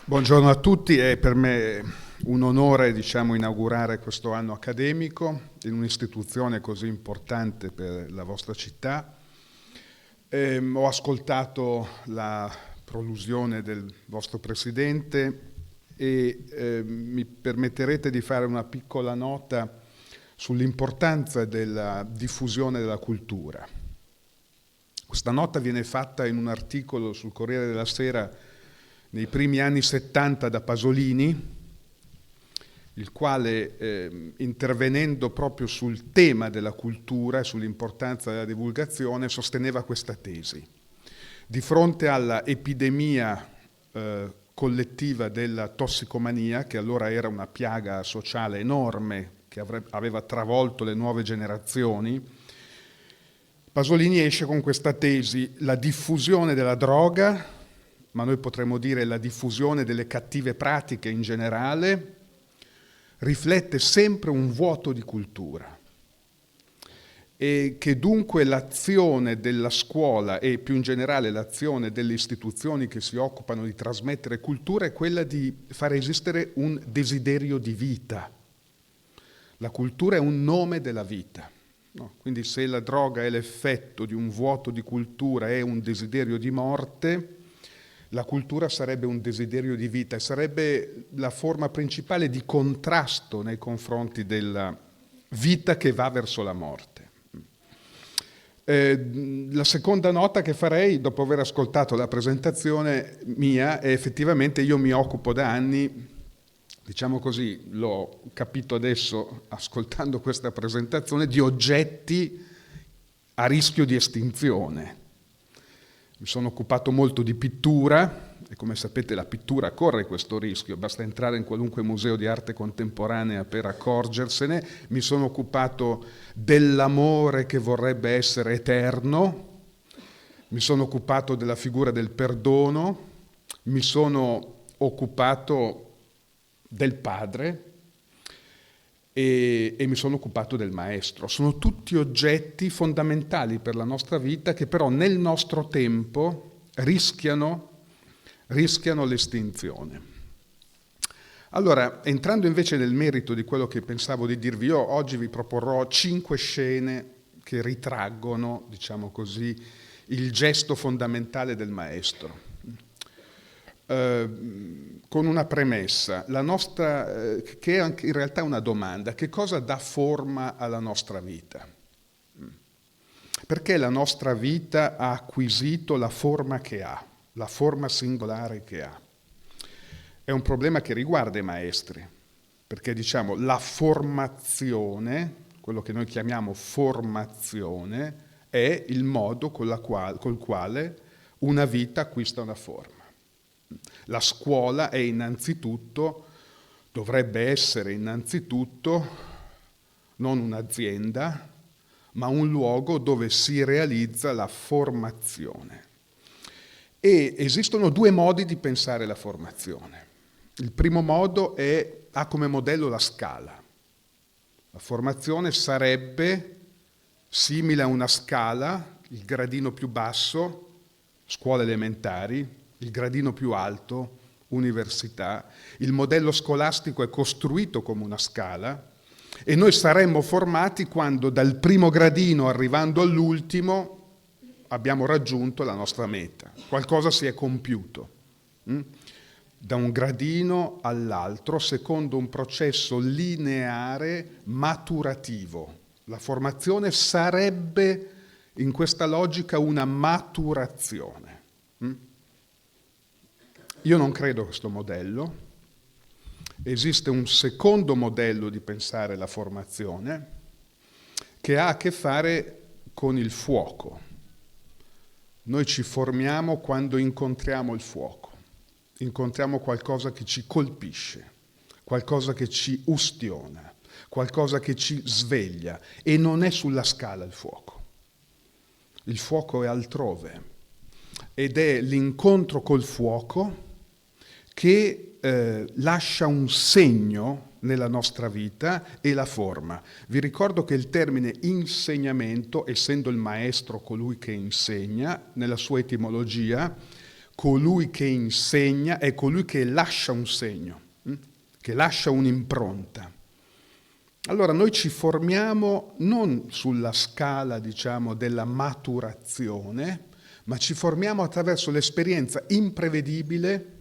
Buongiorno a tutti, è per me un onore, inaugurare questo anno accademico in un'istituzione così importante per la vostra città. Ho ascoltato la prolusione del vostro Presidente e mi permetterete di fare una piccola nota sull'importanza della diffusione della cultura. Questa nota viene fatta in un articolo sul Corriere della Sera nei primi anni 70 da Pasolini, il quale, intervenendo proprio sul tema della cultura e sull'importanza della divulgazione, sosteneva questa tesi. Di fronte alla epidemia collettiva della tossicomania, che allora era una piaga sociale enorme, che aveva travolto le nuove generazioni, Pasolini esce con questa tesi: la diffusione della droga, ma noi potremmo dire la diffusione delle cattive pratiche in generale, riflette sempre un vuoto di cultura e che dunque l'azione della scuola e più in generale l'azione delle istituzioni che si occupano di trasmettere cultura è quella di far esistere un desiderio di vita. La cultura è un nome della vita. No? Quindi se la droga è l'effetto di un vuoto di cultura, è un desiderio di morte, la cultura sarebbe un desiderio di vita e sarebbe la forma principale di contrasto nei confronti della vita che va verso la morte. La seconda nota che farei, dopo aver ascoltato la presentazione mia, è effettivamente io mi occupo da anni, diciamo così, l'ho capito adesso ascoltando questa presentazione, di oggetti a rischio di estinzione. Mi sono occupato molto di pittura e come sapete la pittura corre questo rischio, basta entrare in qualunque museo di arte contemporanea per accorgersene. Mi sono occupato dell'amore che vorrebbe essere eterno, mi sono occupato della figura del perdono, mi sono occupato del padre e mi sono occupato del maestro. Sono tutti oggetti fondamentali per la nostra vita che però nel nostro tempo rischiano l'estinzione. Allora, entrando invece nel merito di quello che pensavo di dirvi, io oggi vi proporrò 5 scene che ritraggono, diciamo così, il gesto fondamentale del maestro. Con una premessa, la nostra, che è anche in realtà una domanda: che cosa dà forma alla nostra vita? Perché la nostra vita ha acquisito la forma che ha, la forma singolare che ha? È un problema che riguarda i maestri, perché diciamo la formazione, quello che noi chiamiamo formazione, è il modo col quale una vita acquista una forma. La scuola è innanzitutto, dovrebbe essere innanzitutto, non un'azienda, ma un luogo dove si realizza la formazione. E esistono 2 modi di pensare la formazione. Il primo modo ha come modello la scala. La formazione sarebbe simile a una scala, il gradino più basso, scuole elementari, il gradino più alto, università. Il modello scolastico è costruito come una scala e noi saremmo formati quando dal primo gradino arrivando all'ultimo abbiamo raggiunto la nostra meta. Qualcosa si è compiuto. Da un gradino all'altro secondo un processo lineare maturativo. La formazione sarebbe in questa logica una maturazione. Io non credo a questo modello. Esiste un secondo modello di pensare la formazione che ha a che fare con il fuoco. Noi ci formiamo quando incontriamo il fuoco, incontriamo qualcosa che ci colpisce, qualcosa che ci ustiona, qualcosa che ci sveglia, e non è sulla scala il fuoco. Il fuoco è altrove ed è l'incontro col fuoco che lascia un segno nella nostra vita e la forma. Vi ricordo che il termine insegnamento, essendo il maestro colui che insegna, nella sua etimologia colui che insegna è colui che lascia un segno, che lascia un'impronta. Allora noi ci formiamo non sulla scala, diciamo, della maturazione, ma ci formiamo attraverso l'esperienza imprevedibile,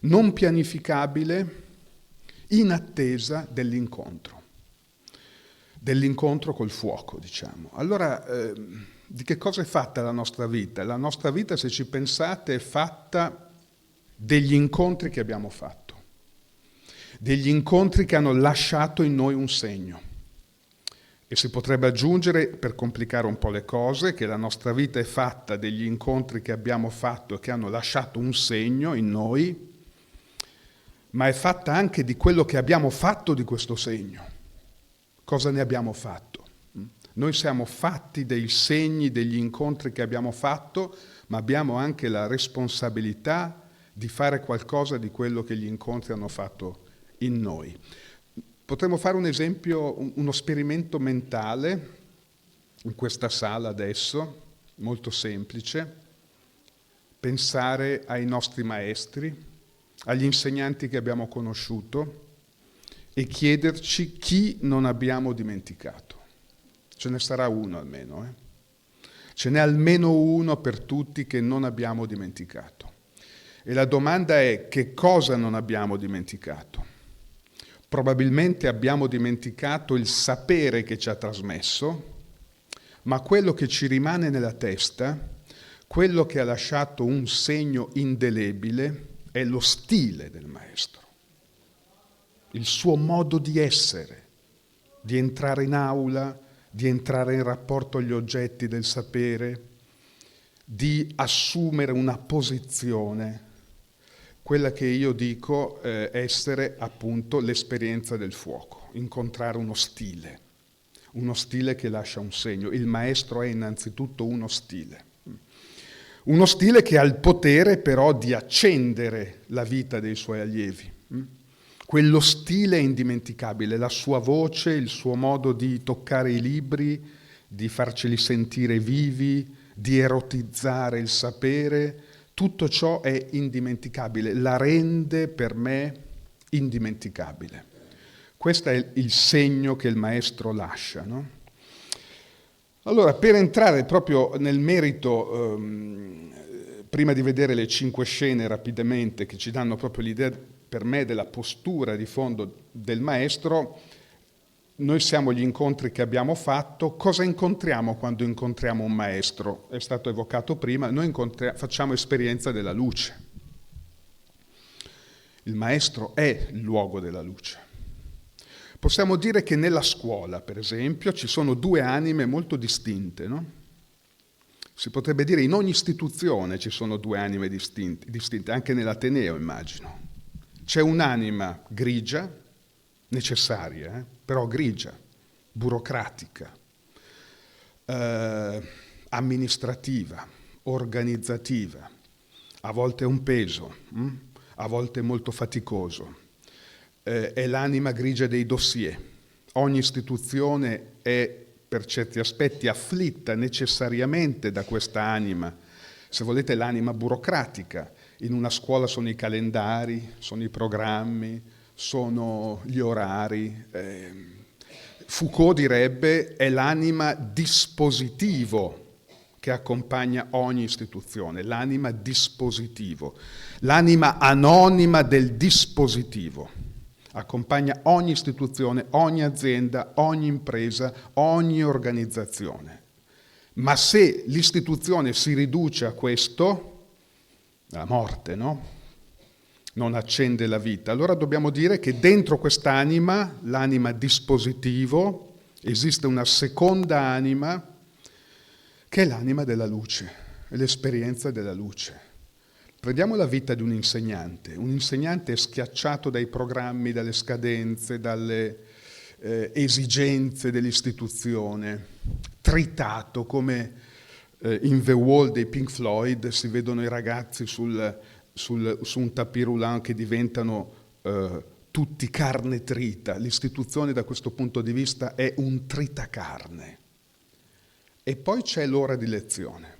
non pianificabile, in attesa dell'incontro col fuoco, diciamo. Allora, di che cosa è fatta la nostra vita? La nostra vita, se ci pensate, è fatta degli incontri che abbiamo fatto, degli incontri che hanno lasciato in noi un segno. E si potrebbe aggiungere, per complicare un po' le cose, che la nostra vita è fatta degli incontri che abbiamo fatto e che hanno lasciato un segno in noi, ma è fatta anche di quello che abbiamo fatto di questo segno. Cosa ne abbiamo fatto? Noi siamo fatti dei segni, degli incontri che abbiamo fatto, ma abbiamo anche la responsabilità di fare qualcosa di quello che gli incontri hanno fatto in noi. Potremmo fare un esempio, uno esperimento mentale in questa sala adesso, molto semplice, pensare ai nostri maestri, agli insegnanti che abbiamo conosciuto e chiederci chi non abbiamo dimenticato. Ce ne sarà uno almeno, Ce n'è almeno uno per tutti che non abbiamo dimenticato. E la domanda è: che cosa non abbiamo dimenticato? Probabilmente abbiamo dimenticato il sapere che ci ha trasmesso, ma quello che ci rimane nella testa, quello che ha lasciato un segno indelebile, è lo stile del maestro, il suo modo di essere, di entrare in aula, di entrare in rapporto agli oggetti del sapere, di assumere una posizione, quella che io dico essere appunto l'esperienza del fuoco, incontrare uno stile che lascia un segno. Il maestro è innanzitutto uno stile che ha il potere però di accendere la vita dei suoi allievi. Quello stile è indimenticabile, la sua voce, il suo modo di toccare i libri, di farceli sentire vivi, di erotizzare il sapere. Tutto ciò è indimenticabile, la rende per me indimenticabile. Questo è il segno che il maestro lascia, no? Allora, per entrare proprio nel merito, prima di vedere le 5 scene rapidamente che ci danno proprio l'idea per me della postura di fondo del maestro, noi siamo gli incontri che abbiamo fatto. Cosa incontriamo quando incontriamo un maestro? È stato evocato prima, noi facciamo esperienza della luce. Il maestro è il luogo della luce. Possiamo dire che nella scuola, per esempio, ci sono 2 anime molto distinte, no? Si potrebbe dire in ogni istituzione ci sono 2 anime distinte, anche nell'Ateneo immagino. C'è un'anima grigia, necessaria, però grigia, burocratica, amministrativa, organizzativa, a volte è un peso, a volte è molto faticoso. È l'anima grigia dei dossier. Ogni istituzione è per certi aspetti afflitta necessariamente da questa anima, se volete l'anima burocratica. In una scuola sono i calendari, sono i programmi, sono gli orari. Foucault direbbe è l'anima dispositivo che accompagna ogni istituzione, l'anima dispositivo, l'anima anonima del dispositivo. Accompagna ogni istituzione, ogni azienda, ogni impresa, ogni organizzazione. Ma se l'istituzione si riduce a questo, la morte, no? Non accende la vita. Allora dobbiamo dire che dentro quest'anima, l'anima dispositivo, esiste una seconda anima che è l'anima della luce, è l'esperienza della luce. Prendiamo la vita di un insegnante. Un insegnante è schiacciato dai programmi, dalle scadenze, dalle esigenze dell'istituzione, tritato come in The Wall dei Pink Floyd si vedono i ragazzi su un tapis roulant che diventano tutti carne trita. L'istituzione da questo punto di vista è un tritacarne. E poi c'è l'ora di lezione,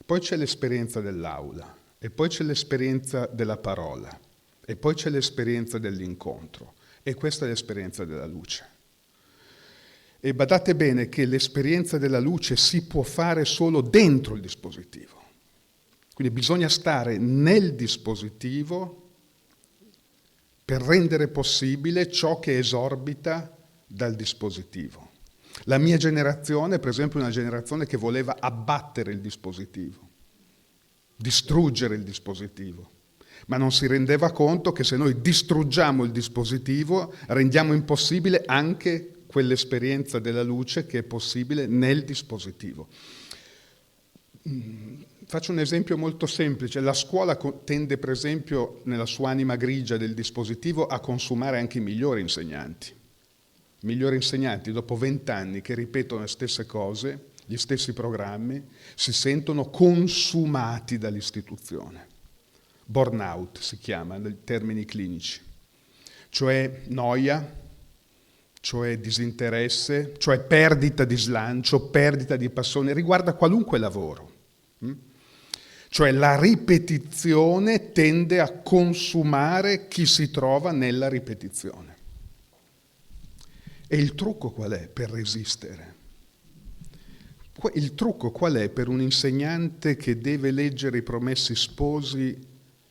poi c'è l'esperienza dell'aula. e poi c'è l'esperienza della parola, e poi c'è l'esperienza dell'incontro, e questa è l'esperienza della luce. E badate bene che l'esperienza della luce si può fare solo dentro il dispositivo. Quindi bisogna stare nel dispositivo per rendere possibile ciò che esorbita dal dispositivo. La mia generazione, per esempio, è una generazione che voleva abbattere il dispositivo, distruggere il dispositivo, ma non si rendeva conto che se noi distruggiamo il dispositivo rendiamo impossibile anche quell'esperienza della luce che è possibile nel dispositivo. Faccio un esempio molto semplice. La scuola tende, per esempio, nella sua anima grigia del dispositivo, a consumare anche i migliori insegnanti. I migliori insegnanti, dopo 20 anni che ripetono le stesse cose, gli stessi programmi, si sentono consumati dall'istituzione. Burnout si chiama, nei termini clinici. Cioè noia, cioè disinteresse, cioè perdita di slancio, perdita di passione, riguarda qualunque lavoro. Cioè la ripetizione tende a consumare chi si trova nella ripetizione. E il trucco qual è per resistere? Il trucco qual è per un insegnante che deve leggere i Promessi Sposi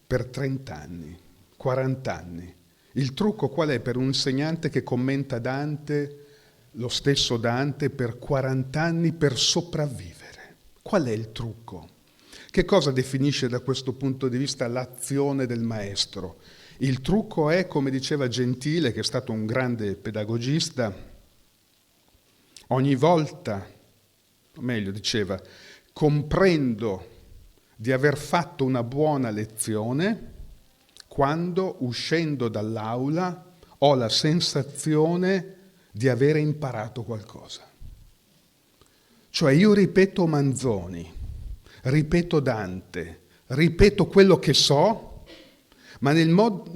per 30 anni, 40 anni? Il trucco qual è per un insegnante che commenta Dante, lo stesso Dante, per 40 anni per sopravvivere? Qual è il trucco? Che cosa definisce da questo punto di vista l'azione del maestro? Il trucco è, come diceva Gentile, che è stato un grande pedagogista, ogni volta, o meglio diceva, comprendo di aver fatto una buona lezione quando, uscendo dall'aula, ho la sensazione di avere imparato qualcosa. Cioè io ripeto Manzoni, ripeto Dante, ripeto quello che so, ma nel modo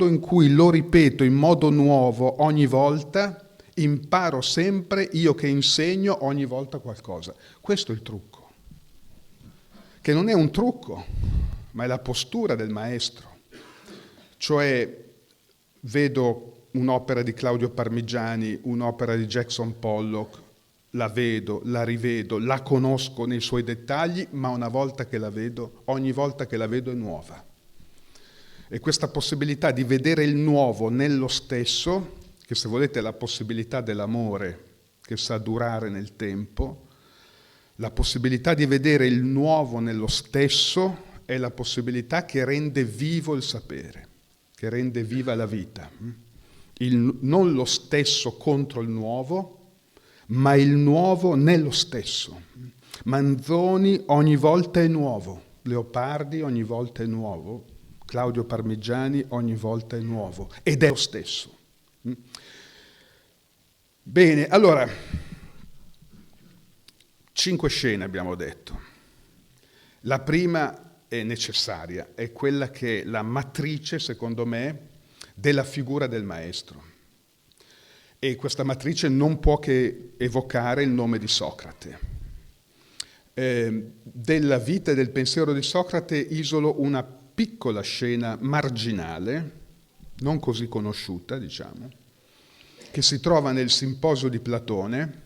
in cui lo ripeto in modo nuovo ogni volta, imparo sempre, io che insegno, ogni volta qualcosa. Questo è il trucco, che non è un trucco, ma è la postura del maestro. Cioè vedo un'opera di Claudio Parmigiani, un'opera di Jackson Pollock, la vedo, la rivedo, la conosco nei suoi dettagli, ma una volta che la vedo, ogni volta che la vedo è nuova. E questa possibilità di vedere il nuovo nello stesso, che se volete è la possibilità dell'amore che sa durare nel tempo, la possibilità di vedere il nuovo nello stesso è la possibilità che rende vivo il sapere, che rende viva la vita. Non lo stesso contro il nuovo, ma il nuovo nello stesso. Manzoni ogni volta è nuovo, Leopardi ogni volta è nuovo, Claudio Parmigiani ogni volta è nuovo, ed è lo stesso. Bene, allora, 5 scene abbiamo detto. La prima è necessaria, è quella che è la matrice, secondo me, della figura del maestro. E questa matrice non può che evocare il nome di Socrate. Della vita e del pensiero di Socrate isolo una piccola scena marginale, non così conosciuta, diciamo, che si trova nel Simposio di Platone,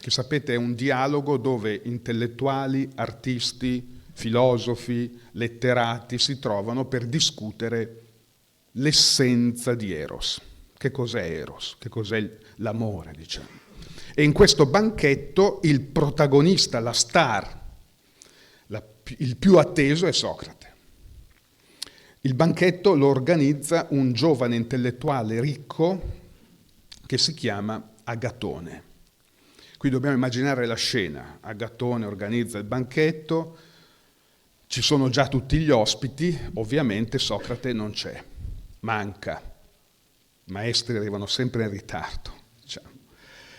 che sapete è un dialogo dove intellettuali, artisti, filosofi, letterati si trovano per discutere l'essenza di Eros. Che cos'è Eros? Che cos'è l'amore, diciamo. E in questo banchetto il protagonista, la star, il più atteso è Socrate. Il banchetto lo organizza un giovane intellettuale ricco che si chiama Agatone. Qui dobbiamo immaginare la scena. Agatone organizza il banchetto, ci sono già tutti gli ospiti, ovviamente Socrate non c'è, manca. I maestri arrivano sempre in ritardo, diciamo.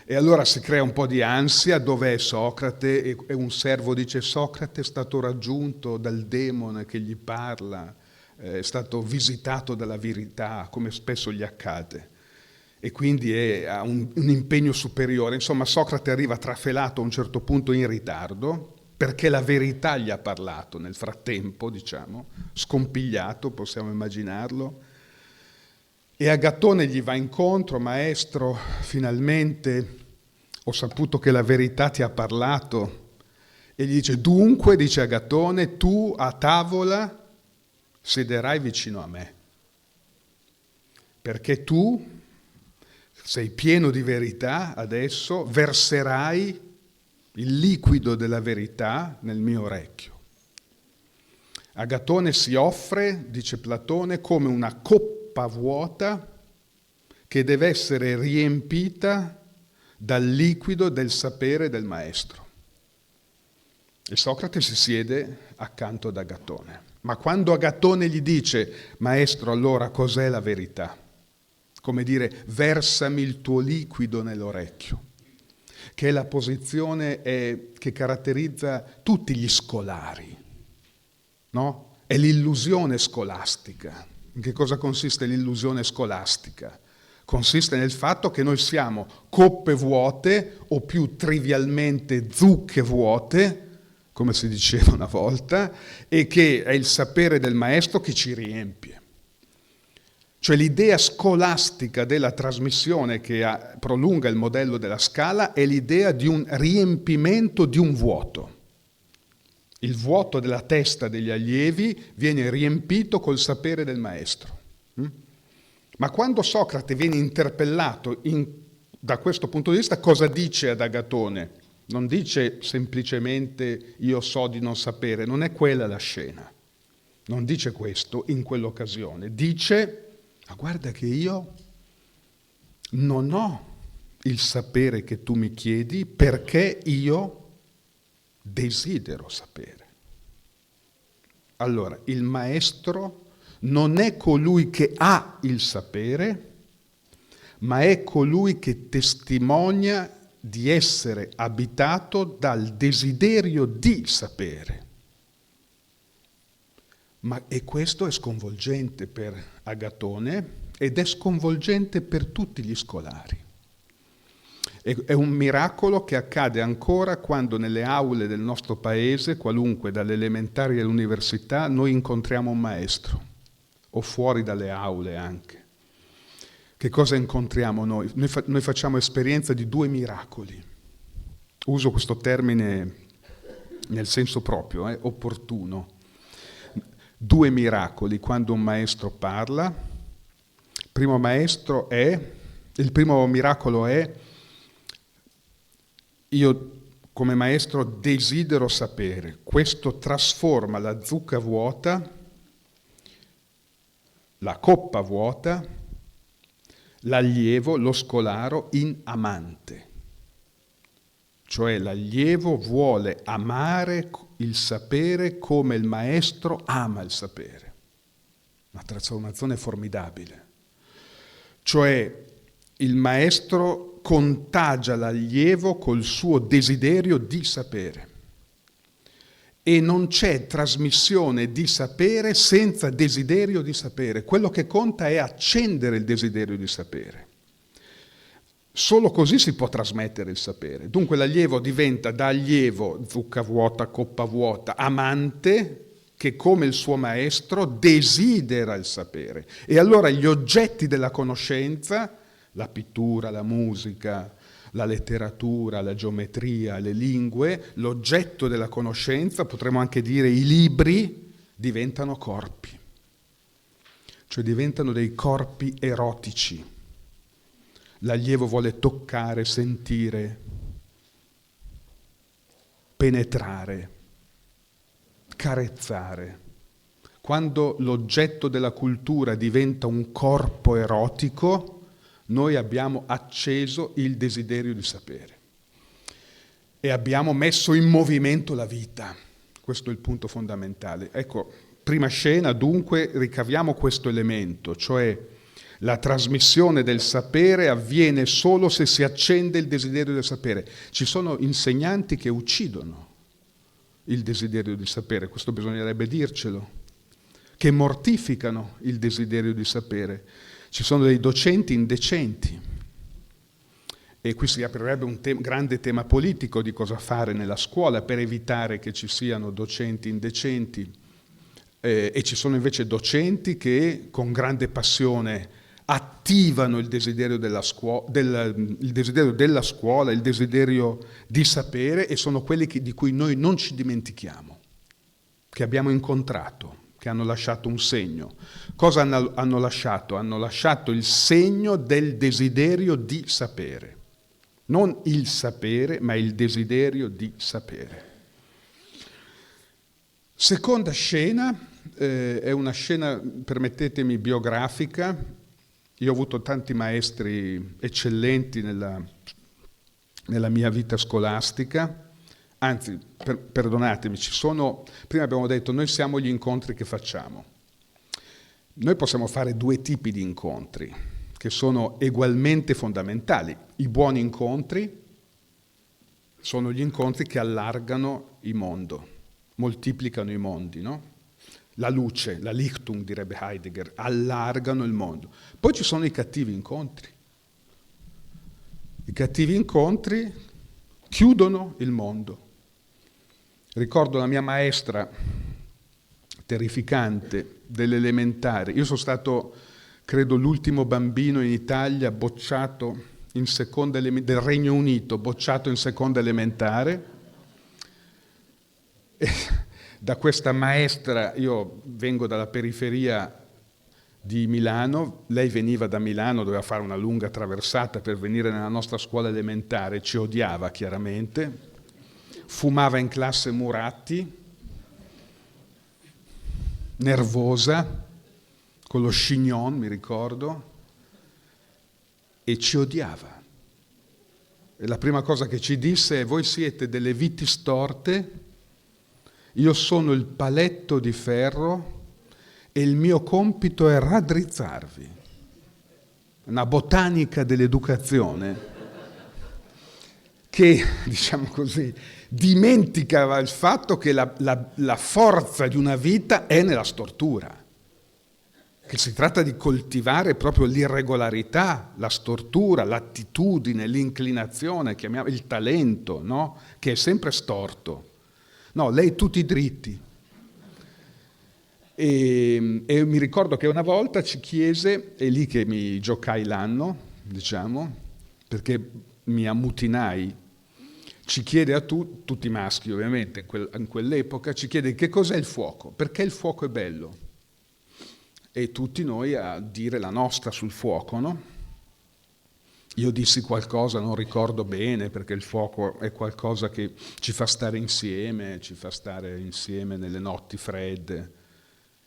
E allora si crea un po' di ansia, dov'è Socrate? E un servo dice: Socrate è stato raggiunto dal demone che gli parla, è stato visitato dalla verità, come spesso gli accade, e quindi ha un impegno superiore. Insomma, Socrate arriva trafelato a un certo punto in ritardo, perché la verità gli ha parlato nel frattempo, diciamo, scompigliato, possiamo immaginarlo. E Agatone gli va incontro: maestro, finalmente ho saputo che la verità ti ha parlato. E gli dice: dunque, dice Agatone, tu a tavola siederai vicino a me, perché tu sei pieno di verità, adesso verserai il liquido della verità nel mio orecchio. Agatone si offre, dice Platone, come una coppa vuota che deve essere riempita dal liquido del sapere del maestro. E Socrate si siede accanto ad Agatone. Ma quando Agatone gli dice: maestro, allora cos'è la verità? Come dire, versami il tuo liquido nell'orecchio, che è la posizione che caratterizza tutti gli scolari, no? È l'illusione scolastica. In che cosa consiste l'illusione scolastica? Consiste nel fatto che noi siamo coppe vuote, o più trivialmente zucche vuote, come si diceva una volta, e che è il sapere del maestro che ci riempie. Cioè l'idea scolastica della trasmissione che prolunga il modello della Scala è l'idea di un riempimento di un vuoto. Il vuoto della testa degli allievi viene riempito col sapere del maestro. Ma quando Socrate viene interpellato da questo punto di vista, cosa dice ad Agatone? Non dice semplicemente io so di non sapere, non è quella la scena. Non dice questo in quell'occasione. Dice: ma guarda che io non ho il sapere che tu mi chiedi, perché io desidero sapere. Allora, il maestro non è colui che ha il sapere, ma è colui che testimonia di essere abitato dal desiderio di sapere. E questo è sconvolgente per Agatone ed è sconvolgente per tutti gli scolari. È un miracolo che accade ancora quando nelle aule del nostro paese, qualunque, dalle elementari all'università, noi incontriamo un maestro, o fuori dalle aule anche. Che cosa incontriamo noi? Noi facciamo esperienza di 2 miracoli. Uso questo termine nel senso proprio, opportuno. 2 miracoli quando un maestro parla. Il primo miracolo è: io come maestro desidero sapere. Questo trasforma la zucca vuota, la coppa vuota, l'allievo, lo scolaro, in amante. Cioè l'allievo vuole amare il sapere come il maestro ama il sapere. Una trasformazione formidabile. Cioè il maestro contagia l'allievo col suo desiderio di sapere. E non c'è trasmissione di sapere senza desiderio di sapere. Quello che conta è accendere il desiderio di sapere. Solo così si può trasmettere il sapere. Dunque l'allievo diventa da allievo, zucca vuota, coppa vuota, amante, che come il suo maestro desidera il sapere. E allora gli oggetti della conoscenza, la pittura, la musica, la letteratura, la geometria, le lingue, l'oggetto della conoscenza, potremmo anche dire i libri, diventano corpi. Cioè diventano dei corpi erotici. L'allievo vuole toccare, sentire, penetrare, carezzare. Quando l'oggetto della cultura diventa un corpo erotico, noi abbiamo acceso il desiderio di sapere e abbiamo messo in movimento la vita. Questo è il punto fondamentale. Ecco, prima scena, dunque, ricaviamo questo elemento, cioè la trasmissione del sapere avviene solo se si accende il desiderio del sapere. Ci sono insegnanti che uccidono il desiderio di sapere, questo bisognerebbe dircelo, che mortificano il desiderio di sapere. Ci sono dei docenti indecenti E qui si aprirebbe un grande tema politico di cosa fare nella scuola per evitare che ci siano docenti indecenti, e ci sono invece docenti che con grande passione attivano il desiderio della scuola, il desiderio di sapere, e sono quelli di cui noi non ci dimentichiamo, che abbiamo incontrato, che hanno lasciato un segno. Cosa hanno lasciato? Hanno lasciato il segno del desiderio di sapere. Non il sapere, ma il desiderio di sapere. Seconda scena, è una scena, permettetemi, biografica. Io ho avuto tanti maestri eccellenti nella mia vita scolastica, anzi, perdonatemi, prima abbiamo detto, noi siamo gli incontri che facciamo. Noi possiamo fare due tipi di incontri che sono ugualmente fondamentali. I buoni incontri sono gli incontri che allargano il mondo, moltiplicano i mondi, no? La luce, la Lichtung, direbbe Heidegger, allargano il mondo. Poi ci sono i cattivi incontri. I cattivi incontri chiudono il mondo. Ricordo la mia maestra terrificante dell'elementare. Io sono stato, credo, l'ultimo bambino in Italia bocciato in seconda del Regno Unito, bocciato in seconda elementare. E da questa maestra, io vengo dalla periferia di Milano, lei veniva da Milano, doveva fare una lunga traversata per venire nella nostra scuola elementare, ci odiava chiaramente, fumava in classe Muratti, nervosa, con lo chignon, mi ricordo, e ci odiava. E la prima cosa che ci disse è: voi siete delle viti storte, io sono il paletto di ferro e il mio compito è raddrizzarvi. Una botanica dell'educazione che, diciamo così, dimenticava il fatto che la forza di una vita è nella stortura, che si tratta di coltivare proprio l'irregolarità, la stortura, l'attitudine, l'inclinazione, chiamiamo il talento, no? Che è sempre storto. No, lei tutti dritti. E mi ricordo che una volta ci chiese, è lì che mi giocai l'anno, diciamo, perché mi ammutinai, ci chiede a tutti maschi ovviamente, in quell'epoca, ci chiede che cos'è il fuoco, perché il fuoco è bello. E tutti noi a dire la nostra sul fuoco, no? Io dissi qualcosa, non ricordo bene, perché il fuoco è qualcosa che ci fa stare insieme nelle notti fredde.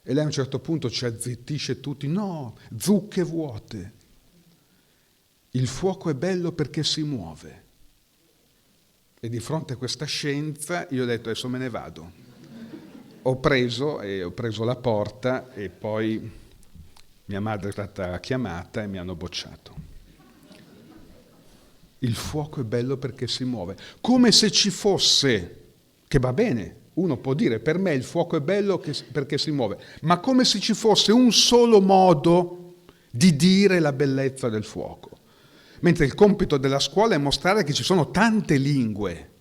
E lei a un certo punto ci azzittisce tutti: no, zucche vuote. Il fuoco è bello perché si muove. E di fronte a questa scienza io ho detto: adesso me ne vado. Ho preso la porta e poi mia madre è stata chiamata e mi hanno bocciato. Il fuoco è bello perché si muove. Come se ci fosse, che va bene, uno può dire: per me il fuoco è bello perché si muove, ma come se ci fosse un solo modo di dire la bellezza del fuoco. Mentre il compito della scuola è mostrare che ci sono tante lingue,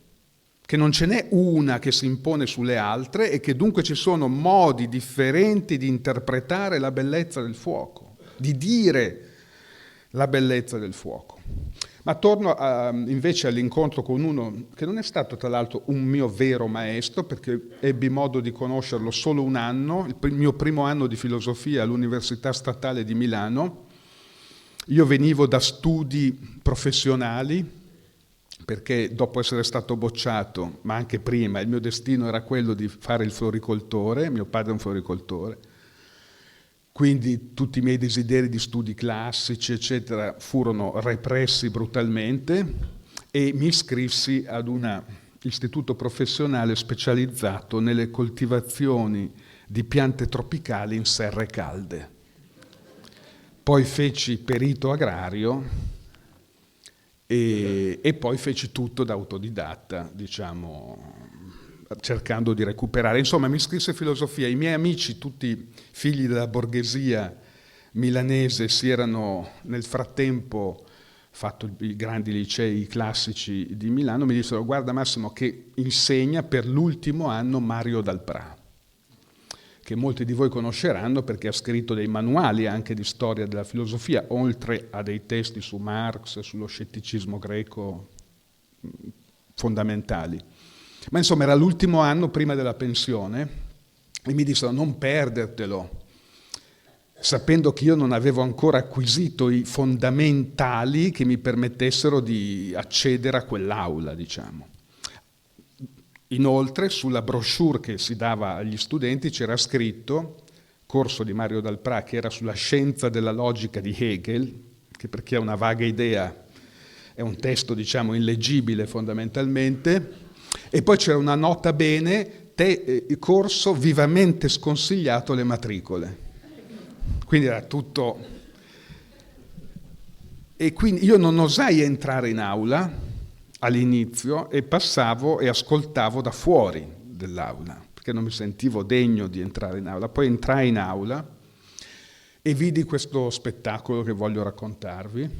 che non ce n'è una che si impone sulle altre e che dunque ci sono modi differenti di interpretare la bellezza del fuoco, di dire la bellezza del fuoco. Ma torno invece all'incontro con uno che non è stato tra l'altro un mio vero maestro, perché ebbi modo di conoscerlo solo un anno, il mio primo anno di filosofia all'Università Statale di Milano. Io venivo da studi professionali, perché dopo essere stato bocciato, ma anche prima, il mio destino era quello di fare il floricoltore, mio padre è un floricoltore, quindi tutti i miei desideri di studi classici, eccetera, furono repressi brutalmente e mi iscrissi ad un istituto professionale specializzato nelle coltivazioni di piante tropicali in serre calde. Poi feci perito agrario e poi feci tutto da autodidatta, diciamo, cercando di recuperare. Insomma, mi iscrissi a filosofia. I miei amici, tutti figli della borghesia milanese, si erano nel frattempo fatto i grandi licei classici di Milano, mi dissero: guarda Massimo che insegna per l'ultimo anno Mario Dalprà, che molti di voi conosceranno perché ha scritto dei manuali anche di storia della filosofia, oltre a dei testi su Marx, sullo scetticismo greco fondamentali. Ma insomma era l'ultimo anno prima della pensione e mi dissero: non perdertelo, sapendo che io non avevo ancora acquisito i fondamentali che mi permettessero di accedere a quell'aula, diciamo. Inoltre, sulla brochure che si dava agli studenti c'era scritto, corso di Mario Dalprà, che era sulla scienza della logica di Hegel, che per chi ha una vaga idea è un testo, diciamo, illeggibile fondamentalmente, e poi c'era una nota bene, corso vivamente sconsigliato alle matricole. Quindi era tutto. E quindi io non osai entrare in aula all'inizio e passavo e ascoltavo da fuori dell'aula, perché non mi sentivo degno di entrare in aula. Poi entrai in aula e vidi questo spettacolo che voglio raccontarvi.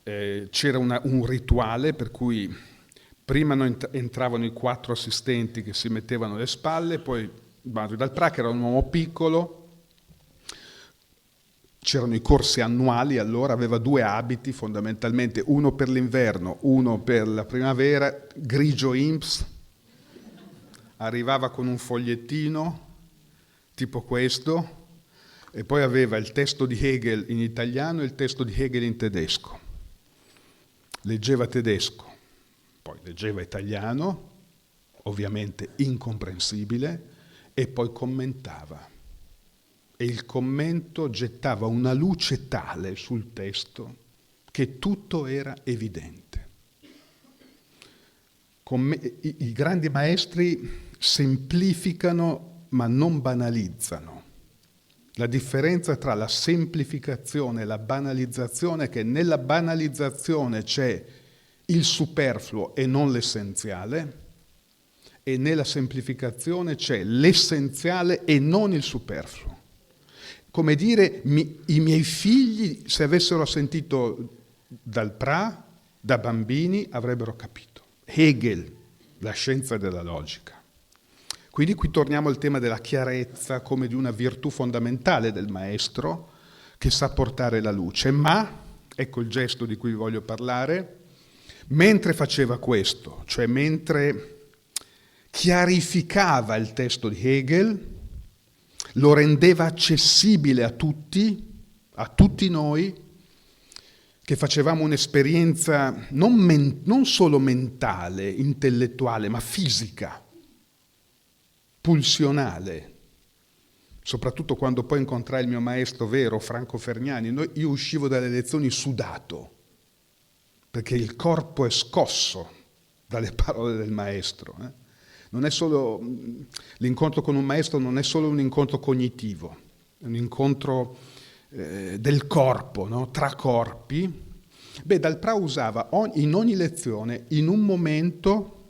C'era un rituale per cui prima entravano i 4 assistenti che si mettevano alle spalle, poi Mario Dalprà, che era un uomo piccolo. C'erano i corsi annuali, allora aveva 2 abiti fondamentalmente, uno per l'inverno, uno per la primavera, grigio INPS, arrivava con un fogliettino tipo questo e poi aveva il testo di Hegel in italiano e il testo di Hegel in tedesco. Leggeva tedesco, poi leggeva italiano, ovviamente incomprensibile, e poi commentava. E il commento gettava una luce tale sul testo che tutto era evidente. I grandi maestri semplificano ma non banalizzano. La differenza tra la semplificazione e la banalizzazione è che nella banalizzazione c'è il superfluo e non l'essenziale, e nella semplificazione c'è l'essenziale e non il superfluo. Come dire, i miei figli, se avessero sentito Dalprà da bambini, avrebbero capito. Hegel, la scienza della logica. Quindi qui torniamo al tema della chiarezza come di una virtù fondamentale del maestro che sa portare la luce. Ma, ecco il gesto di cui voglio parlare, mentre faceva questo, cioè mentre chiarificava il testo di Hegel, lo rendeva accessibile a tutti noi, che facevamo un'esperienza non solo mentale, intellettuale, ma fisica, pulsionale. Soprattutto quando poi incontrai il mio maestro vero, Franco Fergnani, io uscivo dalle lezioni sudato, perché il corpo è scosso dalle parole del maestro. Non è solo, l'incontro con un maestro non è solo un incontro cognitivo, è un incontro del corpo, no? Tra corpi. Dalprà usava in ogni lezione, in un momento,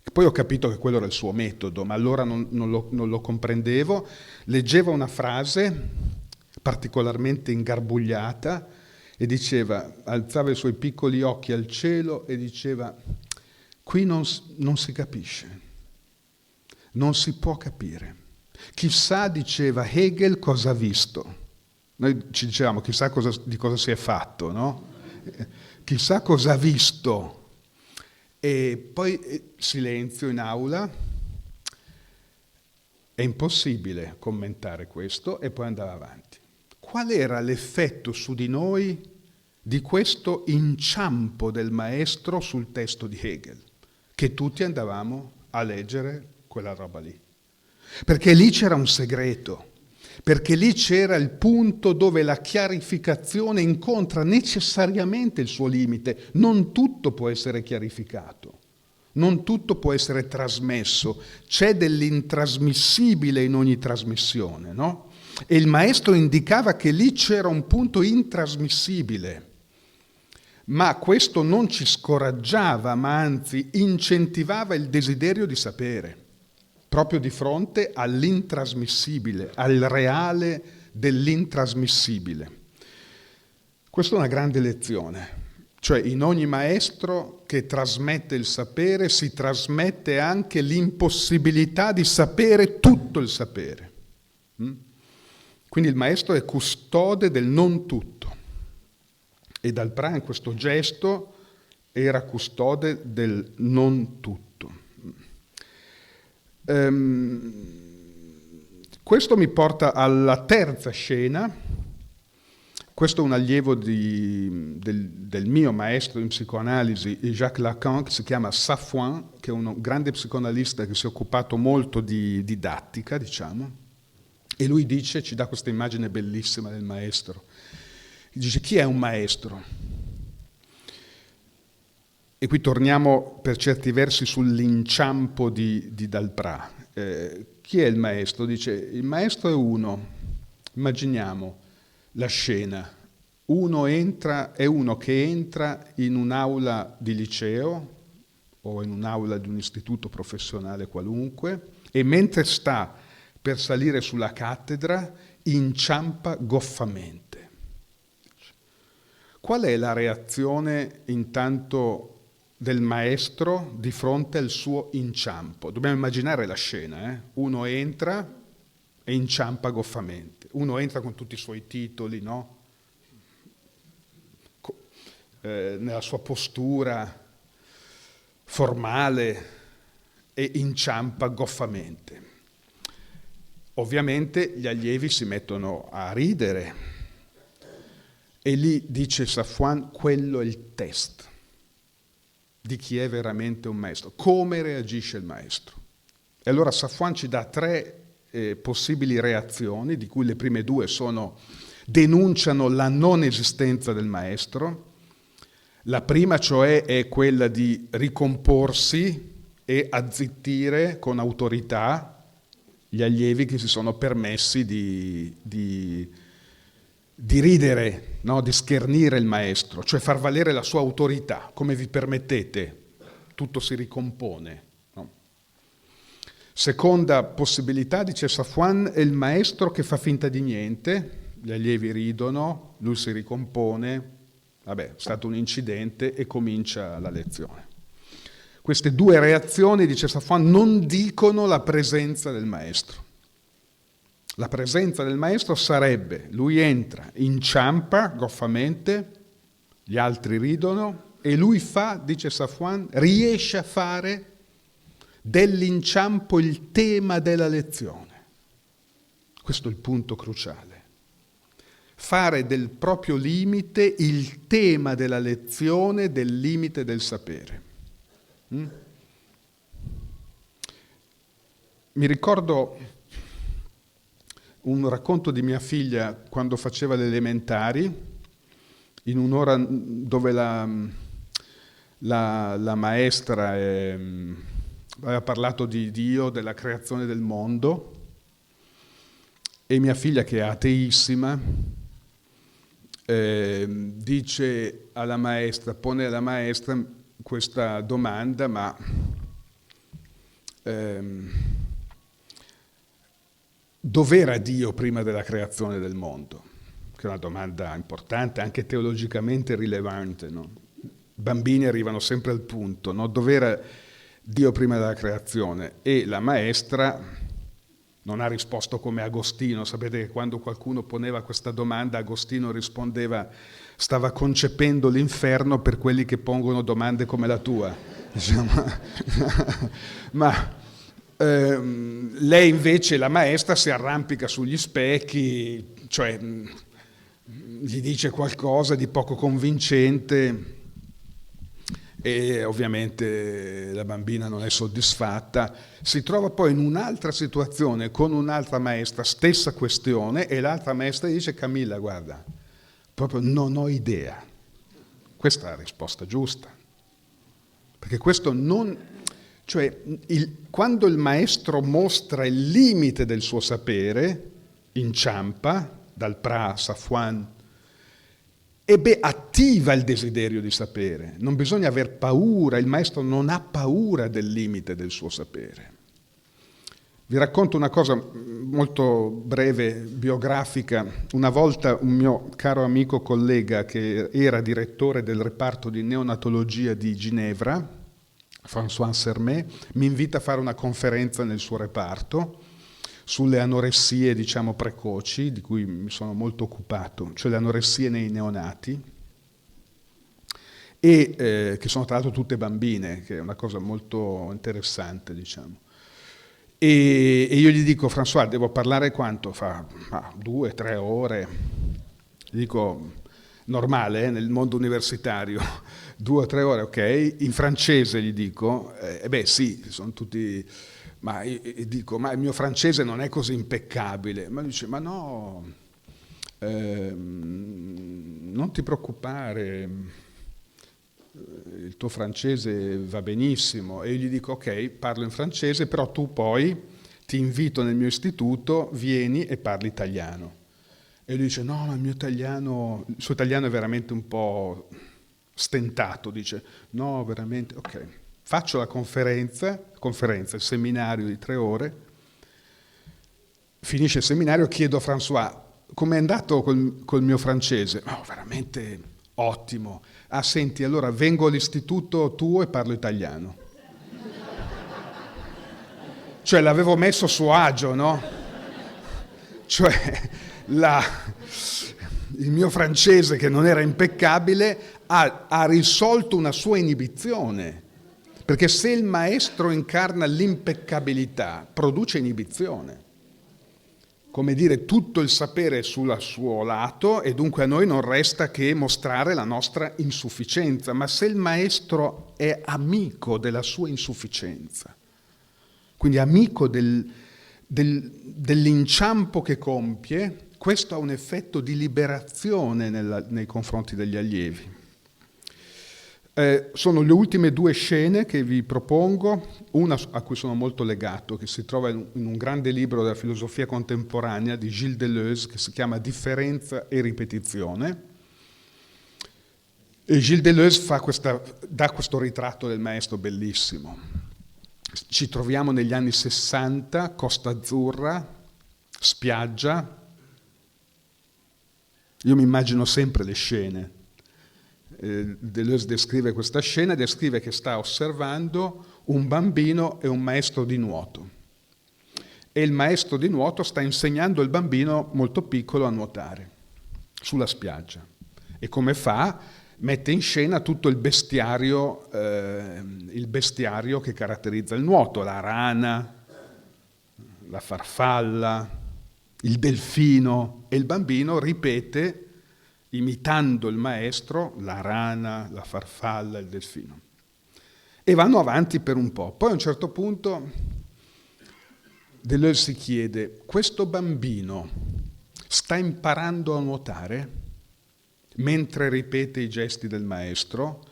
e poi ho capito che quello era il suo metodo, ma allora non lo comprendevo, leggeva una frase particolarmente ingarbugliata e diceva, alzava i suoi piccoli occhi al cielo e diceva: qui non si capisce, non si può capire. Chissà, diceva Hegel, cosa ha visto. Noi ci dicevamo, chissà di cosa si è fatto, no? Chissà cosa ha visto. E poi silenzio in aula, è impossibile commentare questo, e poi andava avanti. Qual era l'effetto su di noi di questo inciampo del maestro sul testo di Hegel? Che tutti andavamo a leggere quella roba lì. Perché lì c'era un segreto, perché lì c'era il punto dove la chiarificazione incontra necessariamente il suo limite. Non tutto può essere chiarificato, non tutto può essere trasmesso, c'è dell'intrasmissibile in ogni trasmissione, no? E il maestro indicava che lì c'era un punto intrasmissibile. Ma questo non ci scoraggiava, ma anzi incentivava il desiderio di sapere, proprio di fronte all'intrasmissibile, al reale dell'intrasmissibile. Questa è una grande lezione. Cioè in ogni maestro che trasmette il sapere si trasmette anche l'impossibilità di sapere tutto il sapere. Quindi il maestro è custode del non tutto e Dalprà in questo gesto era custode del non tutto. Questo mi porta alla terza scena. Questo è un allievo del mio maestro in psicoanalisi, Jacques Lacan, che si chiama Safouin, che è un grande psicoanalista che si è occupato molto di didattica, diciamo, e lui dice, ci dà questa immagine bellissima del maestro. Dice, chi è un maestro? E qui torniamo per certi versi sull'inciampo di Dalprà. Chi è il maestro? Dice, il maestro è uno, immaginiamo, la scena, è uno che entra in un'aula di liceo o in un'aula di un istituto professionale qualunque e mentre sta per salire sulla cattedra inciampa goffamente. Qual è la reazione intanto del maestro di fronte al suo inciampo? Dobbiamo immaginare la scena, Uno entra e inciampa goffamente. Uno entra con tutti i suoi titoli, no? Nella sua postura formale e inciampa goffamente. Ovviamente gli allievi si mettono a ridere e lì dice Safouin, quello è il test di chi è veramente un maestro. Come reagisce il maestro? E allora Safouin ci dà tre possibili reazioni, di cui le prime due denunciano la non esistenza del maestro. La prima, cioè, è quella di ricomporsi e azzittire con autorità gli allievi che si sono permessi di ridere, no? Di schernire il maestro, cioè far valere la sua autorità. Come vi permettete? Tutto si ricompone. Seconda possibilità, dice Safouin, è il maestro che fa finta di niente, gli allievi ridono, lui si ricompone, vabbè, è stato un incidente e comincia la lezione. Queste due reazioni, dice Safouin, non dicono la presenza del maestro. La presenza del maestro sarebbe, lui entra, inciampa goffamente, gli altri ridono e lui dice Safouin, riesce a fare dell'inciampo il tema della lezione. Questo è il punto cruciale. Fare del proprio limite il tema della lezione, del limite del sapere. Mi ricordo un racconto di mia figlia quando faceva le elementari, in un'ora dove la maestra aveva parlato di Dio, della creazione del mondo, e mia figlia, che è ateissima, dice alla maestra, pone alla maestra questa domanda, ma dov'era Dio prima della creazione del mondo? Che è una domanda importante, anche teologicamente rilevante, no? I bambini arrivano sempre al punto, no? Dov'era Dio prima della creazione? E la maestra non ha risposto come Agostino. Sapete che quando qualcuno poneva questa domanda, Agostino rispondeva: stava concependo l'inferno per quelli che pongono domande come la tua. Diciamo. Ma lei invece, la maestra, si arrampica sugli specchi, cioè gli dice qualcosa di poco convincente. E ovviamente la bambina non è soddisfatta, si trova poi in un'altra situazione con un'altra maestra, stessa questione, e l'altra maestra dice: Camilla, guarda, proprio non ho idea. Questa è la risposta giusta, perché questo non... Cioè, quando il maestro mostra il limite del suo sapere, inciampa, Dalprà, Safouin, attiva il desiderio di sapere. Non bisogna aver paura, il maestro non ha paura del limite del suo sapere. Vi racconto una cosa molto breve, biografica. Una volta un mio caro amico collega che era direttore del reparto di neonatologia di Ginevra, François Sermet, mi invita a fare una conferenza nel suo reparto sulle anoressie, diciamo, precoci, di cui mi sono molto occupato, cioè le anoressie nei neonati, e che sono tra l'altro tutte bambine, che è una cosa molto interessante, diciamo. E io gli dico: François, devo parlare quanto? Fa 2 o 3 ore. Gli dico: normale, nel mondo universitario, 2 o 3 ore, ok? In francese gli dico: beh sì, sono tutti... Ma io dico: ma il mio francese non è così impeccabile. Ma lui dice: ma no, non ti preoccupare, il tuo francese va benissimo. E io gli dico: ok, parlo in francese, però tu poi ti invito nel mio istituto, vieni e parli italiano. E lui dice: no, ma il suo italiano è veramente un po' stentato, dice: no, veramente, ok. Faccio la conferenza, il seminario di 3 ore, finisce il seminario, chiedo a François: com'è andato col mio francese? Oh, veramente ottimo. Ah, senti, allora vengo all'istituto tuo e parlo italiano. Cioè l'avevo messo a suo agio, no? Cioè il mio francese, che non era impeccabile, ha risolto una sua inibizione. Perché se il maestro incarna l'impeccabilità, produce inibizione. Come dire, tutto il sapere è sul suo lato e dunque a noi non resta che mostrare la nostra insufficienza. Ma se il maestro è amico della sua insufficienza, quindi amico dell'inciampo che compie, questo ha un effetto di liberazione nei confronti degli allievi. Sono le ultime 2 scene che vi propongo, una a cui sono molto legato, che si trova in un grande libro della filosofia contemporanea di Gilles Deleuze, che si chiama Differenza e ripetizione. E Gilles Deleuze dà questo ritratto del maestro bellissimo. Ci troviamo negli anni 60, Costa Azzurra, spiaggia. Io mi immagino sempre le scene. Deleuze descrive questa scena, descrive che sta osservando un bambino e un maestro di nuoto. E il maestro di nuoto sta insegnando il bambino molto piccolo a nuotare sulla spiaggia. E come fa? Mette in scena tutto il bestiario che caratterizza il nuoto, la rana, la farfalla, il delfino, e il bambino ripete, imitando il maestro, la rana, la farfalla, il delfino. E vanno avanti per un po'. Poi a un certo punto Deleuze si chiede: questo bambino sta imparando a nuotare mentre ripete i gesti del maestro?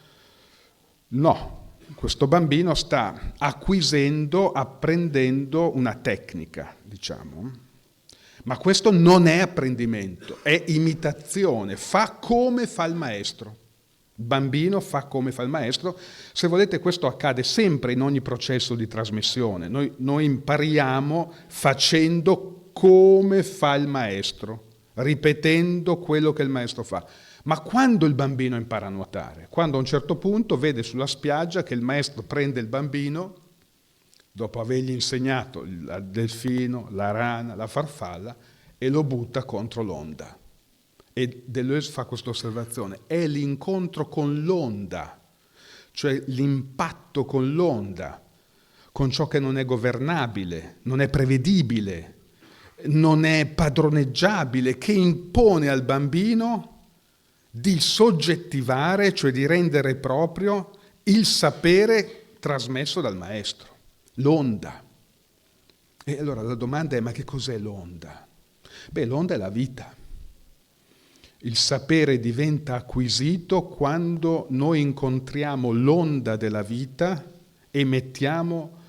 No, questo bambino sta apprendendo una tecnica, diciamo. Ma questo non è apprendimento, è imitazione, fa come fa il maestro. Il bambino fa come fa il maestro. Se volete, questo accade sempre in ogni processo di trasmissione. Noi impariamo facendo come fa il maestro, ripetendo quello che il maestro fa. Ma quando il bambino impara a nuotare? Quando a un certo punto vede sulla spiaggia che il maestro prende il bambino, dopo avergli insegnato il delfino, la rana, la farfalla, e lo butta contro l'onda. E Deleuze fa questa osservazione: è l'incontro con l'onda, cioè l'impatto con l'onda, con ciò che non è governabile, non è prevedibile, non è padroneggiabile, che impone al bambino di soggettivare, cioè di rendere proprio il sapere trasmesso dal maestro. L'onda. E allora la domanda è: ma che cos'è l'onda? Beh, l'onda è la vita. Il sapere diventa acquisito quando noi incontriamo l'onda della vita e mettiamo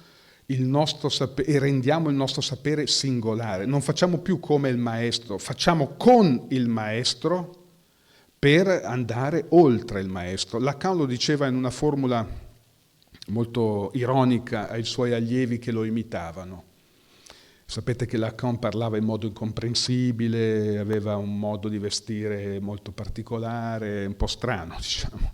il nostro sapere e rendiamo il nostro sapere singolare. Non facciamo più come il maestro, facciamo con il maestro per andare oltre il maestro. Lacan lo diceva in una formula molto ironica ai suoi allievi che lo imitavano. Sapete che Lacan parlava in modo incomprensibile, aveva un modo di vestire molto particolare, un po' strano, diciamo.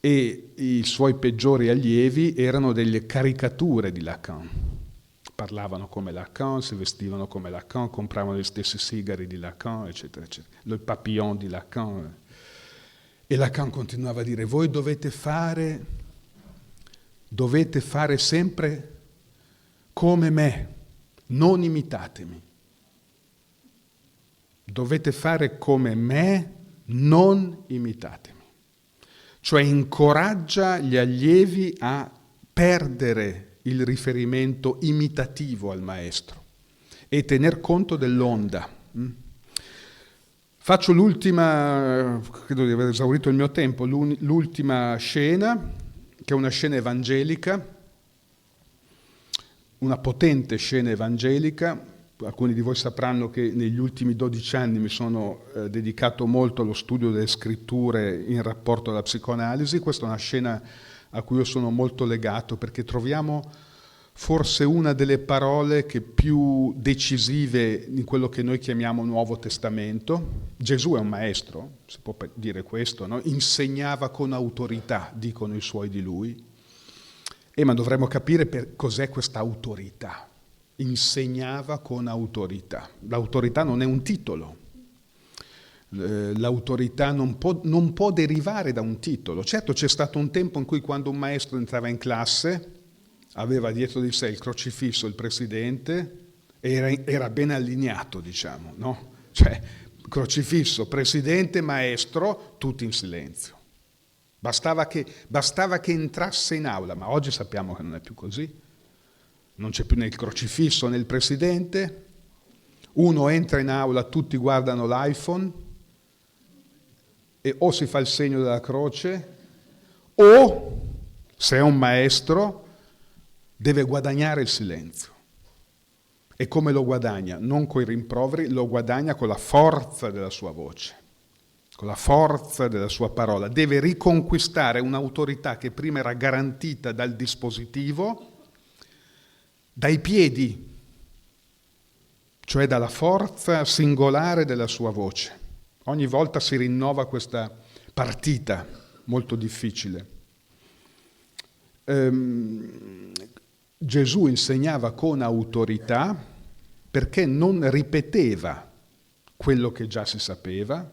E i suoi peggiori allievi erano delle caricature di Lacan. Parlavano come Lacan, si vestivano come Lacan, compravano gli stessi sigari di Lacan, eccetera, eccetera. Il papillon di Lacan. E Lacan continuava a dire: voi dovete fare sempre come me, non imitatemi. Dovete fare come me, non imitatemi. Cioè incoraggia gli allievi a perdere il riferimento imitativo al maestro e tener conto dell'onda. Faccio l'ultima, credo di aver esaurito il mio tempo, l'ultima scena, che è una scena evangelica, una potente scena evangelica. Alcuni di voi sapranno che negli ultimi 12 anni mi sono dedicato molto allo studio delle scritture in rapporto alla psicoanalisi. Questa è una scena a cui io sono molto legato, perché troviamo forse una delle parole che più decisive in quello che noi chiamiamo Nuovo Testamento. Gesù è un maestro, si può dire questo, no? Insegnava con autorità, dicono i suoi di lui. Ma dovremmo capire cos'è questa autorità. Insegnava con autorità. L'autorità non è un titolo. L'autorità non può derivare da un titolo. Certo, c'è stato un tempo in cui, quando un maestro entrava in classe, aveva dietro di sé il crocifisso, il presidente, e era ben allineato, diciamo, no? Cioè, crocifisso, presidente, maestro, tutti in silenzio. Bastava che entrasse in aula, ma oggi sappiamo che non è più così. Non c'è più né il crocifisso né il presidente. Uno entra in aula, tutti guardano l'iPhone e o si fa il segno della croce, o, se è un maestro, deve guadagnare il silenzio. E come lo guadagna? Non coi rimproveri, lo guadagna con la forza della sua voce, con la forza della sua parola. Deve riconquistare un'autorità che prima era garantita dal dispositivo, dai piedi, cioè dalla forza singolare della sua voce. Ogni volta si rinnova questa partita molto difficile. Gesù insegnava con autorità perché non ripeteva quello che già si sapeva,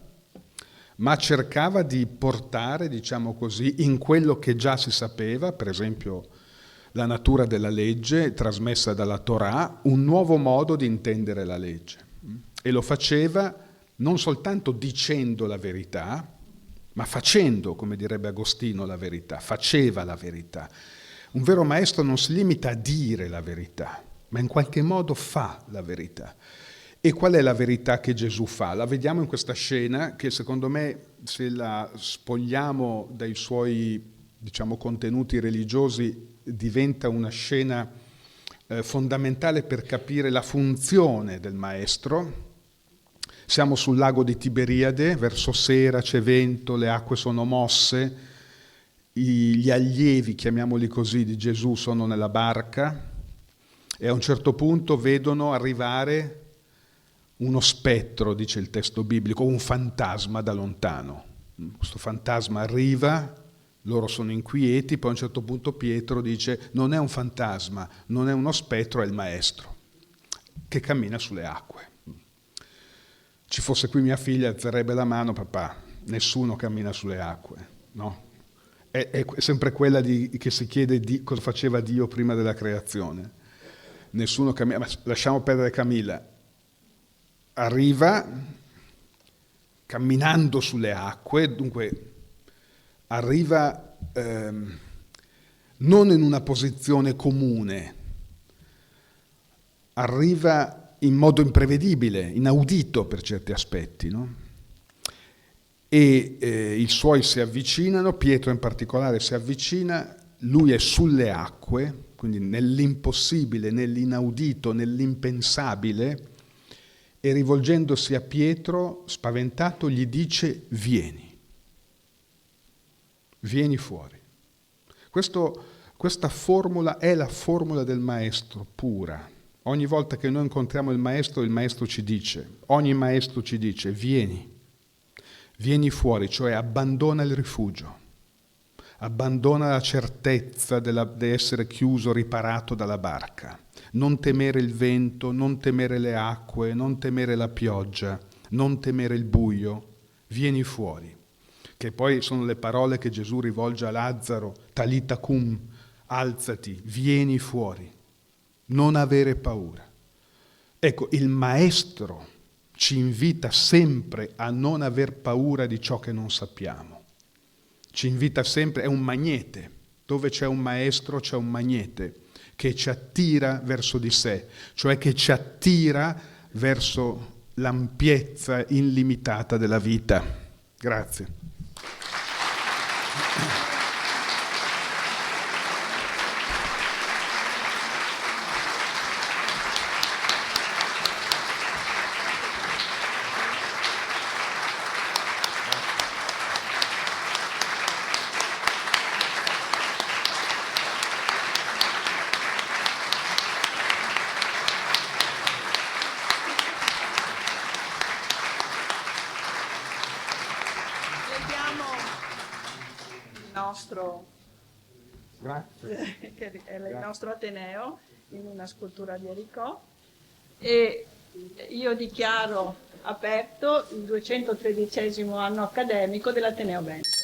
ma cercava di portare, diciamo così, in quello che già si sapeva, per esempio la natura della legge trasmessa dalla Torah, un nuovo modo di intendere la legge. E lo faceva non soltanto dicendo la verità, ma facendo, come direbbe Agostino, la verità. Faceva la verità. Un vero maestro non si limita a dire la verità, ma in qualche modo fa la verità. E qual è la verità che Gesù fa? La vediamo in questa scena che, secondo me, se la spogliamo dai suoi, diciamo, contenuti religiosi, diventa una scena fondamentale per capire la funzione del maestro. Siamo sul lago di Tiberiade, verso sera, c'è vento, le acque sono mosse, gli allievi, chiamiamoli così, di Gesù sono nella barca e a un certo punto vedono arrivare uno spettro, dice il testo biblico, un fantasma da lontano. Questo fantasma arriva, loro sono inquieti, poi a un certo punto Pietro dice: non è un fantasma, non è uno spettro, è il maestro che cammina sulle acque. Ci fosse qui mia figlia, alzerebbe la mano: papà, nessuno cammina sulle acque, no? È sempre quella che si chiede cosa faceva Dio prima della creazione. Nessuno cammina, ma lasciamo perdere Camilla. Arriva camminando sulle acque, dunque arriva non in una posizione comune, arriva in modo imprevedibile, inaudito per certi aspetti, no? E i suoi si avvicinano, Pietro in particolare si avvicina, lui è sulle acque, quindi nell'impossibile, nell'inaudito, nell'impensabile, e rivolgendosi a Pietro, spaventato, gli dice: vieni fuori. Questa formula è la formula del maestro pura, Ogni volta che noi incontriamo il maestro ci dice, ogni maestro ci dice, vieni fuori, cioè abbandona il rifugio, abbandona la certezza di essere chiuso, riparato dalla barca. Non temere il vento, non temere le acque, non temere la pioggia, non temere il buio, vieni fuori. Che poi sono le parole che Gesù rivolge a Lazzaro, talita cum, alzati, vieni fuori, non avere paura. Ecco, il Maestro ci invita sempre a non aver paura di ciò che non sappiamo. Ci invita sempre, è un magnete, dove c'è un Maestro c'è un magnete che ci attira verso di sé, cioè che ci attira verso l'ampiezza illimitata della vita. Grazie. Che è il nostro Ateneo in una scultura di Ericò, e io dichiaro aperto il 213° anno accademico dell'Ateneo Veneto.